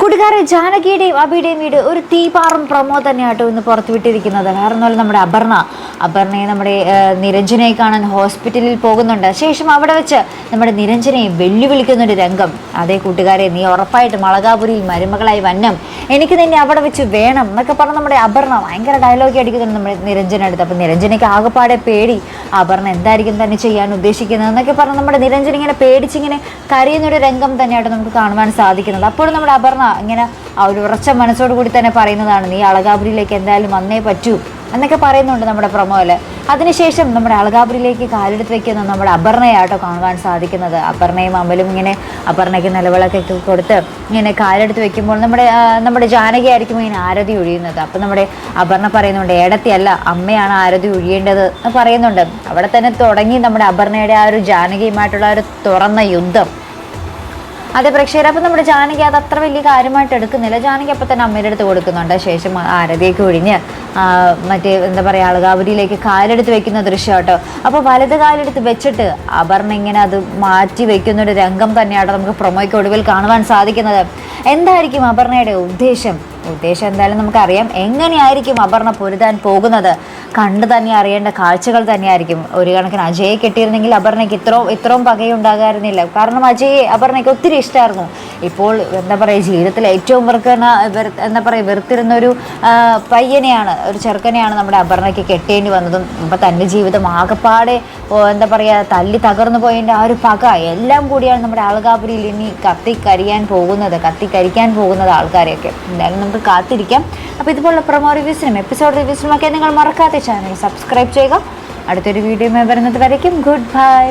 കൂട്ടുകാരെ ജാനകിയുടെയും അബിയുടെയും വീട് ഒരു തീപാറും പ്രൊമോ തന്നെയാട്ടോ ഇന്ന് പുറത്തുവിട്ടിരിക്കുന്നത്. വേറെ ഒന്നുമല്ല, നമ്മുടെ അപർണയെ നമ്മുടെ നിരഞ്ജനയെ കാണാൻ ഹോസ്പിറ്റലിൽ പോകുന്നുണ്ട്. ശേഷം അവിടെ വെച്ച് നമ്മുടെ നിരഞ്ജനയെ വെല്ലുവിളിക്കുന്നൊരു രംഗം. അതേ കൂട്ടുകാരെ, നീ ഉറപ്പായിട്ടും അളകാപുരിയിൽ മരുമകളായി വന്നം, എനിക്ക് നിന്നെ അവിടെ വെച്ച് വേണം എന്നൊക്കെ പറഞ്ഞ് നമ്മുടെ അപർണ ഭയങ്കര ഡയലോഗ് അടിക്കുന്നുണ്ട് നമ്മുടെ നിരഞ്ജന അടുത്ത്. അപ്പം നിരഞ്ജനയ്ക്ക് ആകെപ്പാടെ പേടി, അപർണ എന്തായിരിക്കും തന്നെ ചെയ്യാൻ ഉദ്ദേശിക്കുന്നത് എന്നൊക്കെ പറഞ്ഞ് നമ്മുടെ നിരഞ്ജന ഇങ്ങനെ പേടിച്ചിങ്ങനെ കരയുന്നൊരു രംഗം തന്നെയായിട്ട് നമുക്ക് കാണുവാൻ സാധിക്കുന്നത്. അപ്പോഴും നമ്മുടെ അപർണ ഇങ്ങനെ ആ ഒരു ഉറച്ച മനസ്സോടു കൂടി തന്നെ പറയുന്നതാണ്, നീ അളകാപുരിയിലേക്ക് എന്തായാലും വന്നേ പറ്റൂ എന്നൊക്കെ പറയുന്നുണ്ട് നമ്മുടെ പ്രൊമോയില്. അതിനുശേഷം നമ്മുടെ അളകാപുരിയിലേക്ക് കാലെടുത്ത് വെക്കുന്ന നമ്മുടെ അപർണയാട്ടോ കാണുവാൻ സാധിക്കുന്നത്. അപർണയും അമലും ഇങ്ങനെ അപർണയ്ക്ക് നിലവിളൊക്കെ കൊടുത്ത് ഇങ്ങനെ കാലെടുത്ത് വെക്കുമ്പോൾ നമ്മുടെ ജാനകി ആയിരിക്കും ഇങ്ങനെ ആരതി ഒഴിയുന്നത്. അപ്പം നമ്മുടെ അപർണ പറയുന്നുണ്ട്, ഏടത്തിയല്ല അമ്മയാണ് ആരതി ഒഴിയേണ്ടത് എന്ന് പറയുന്നുണ്ട്. അവിടെ തന്നെ തുടങ്ങി നമ്മുടെ അപർണയുടെ ആ ഒരു ജാനകിയുമായിട്ടുള്ള ഒരു തുറന്ന യുദ്ധം. അതെ പ്രേക്ഷകർ, അപ്പം നമ്മുടെ ജാനകി അത് അത്ര വലിയ കാര്യമായിട്ട് എടുക്കുന്നില്ല. ജാനകി അപ്പം തന്നെ അമ്മയുടെ അടുത്ത് കൊടുക്കുന്നുണ്ട്. ശേഷം ആരതിയൊക്കെ ഒഴിഞ്ഞ് മറ്റേ എന്താ പറയുക, അളകാപുരിയിലേക്ക് കാലെടുത്ത് വെക്കുന്ന ദൃശ്യം കേട്ടോ. അപ്പോൾ വലത് കാലെടുത്ത് വെച്ചിട്ട് അപർണ ഇങ്ങനെ അത് മാറ്റി വെക്കുന്നൊരു രംഗം തന്നെയാട്ടോ നമുക്ക് പ്രൊമോയ്ക്ക് ഒടുവിൽ കാണുവാൻ സാധിക്കുന്നത്. എന്തായിരിക്കും അപർണയുടെ ഉദ്ദേശം എന്തായാലും നമുക്കറിയാം. എങ്ങനെയായിരിക്കും അപർണ പൊരുതാൻ പോകുന്നത് കണ്ടു തന്നെ അറിയേണ്ട കാഴ്ചകൾ തന്നെയായിരിക്കും. ഒരു കണക്കിന് അജയെ കെട്ടിയിരുന്നെങ്കിൽ അപർണയ്ക്ക് ഇത്രയും പകയുണ്ടാകാറുന്നില്ല. കാരണം അജയെ അപർണയ്ക്ക് ഒത്തിരി ഇഷ്ടമായിരുന്നു. ഇപ്പോൾ എന്താ പറയുക, ജീവിതത്തിൽ ഏറ്റവും വെറുത്തിരുന്നൊരു പയ്യനെയാണ്, ഒരു ചെറുക്കനെയാണ് നമ്മുടെ അപർണയ്ക്ക് കെട്ടേണ്ടി വന്നതും. അപ്പം തൻ്റെ ജീവിതം ആകെപ്പാടെ എന്താ പറയുക തല്ലി തകർന്നു പോയതിൻ്റെ ആ ഒരു പക എല്ലാം കൂടിയാണ് നമ്മുടെ അളകാപുരിയിൽ ഇനി കത്തിക്കരിക്കാൻ പോകുന്നത് ആൾക്കാരെയൊക്കെ. എന്തായാലും നമുക്ക് കാത്തിരിക്കാം. അപ്പോൾ ഇതുപോലുള്ള പ്രൊമോ റിവ്യൂസിനും എപ്പിസോഡ് റിവ്യൂസിനും ഒക്കെ നിങ്ങൾ മറക്കാതെ ചാനൽ സബ്സ്ക്രൈബ് ചെയ്യുക. അടുത്തൊരു വീഡിയോയുമായി വരുന്നത് വരയ്ക്കും ഗുഡ് ബൈ.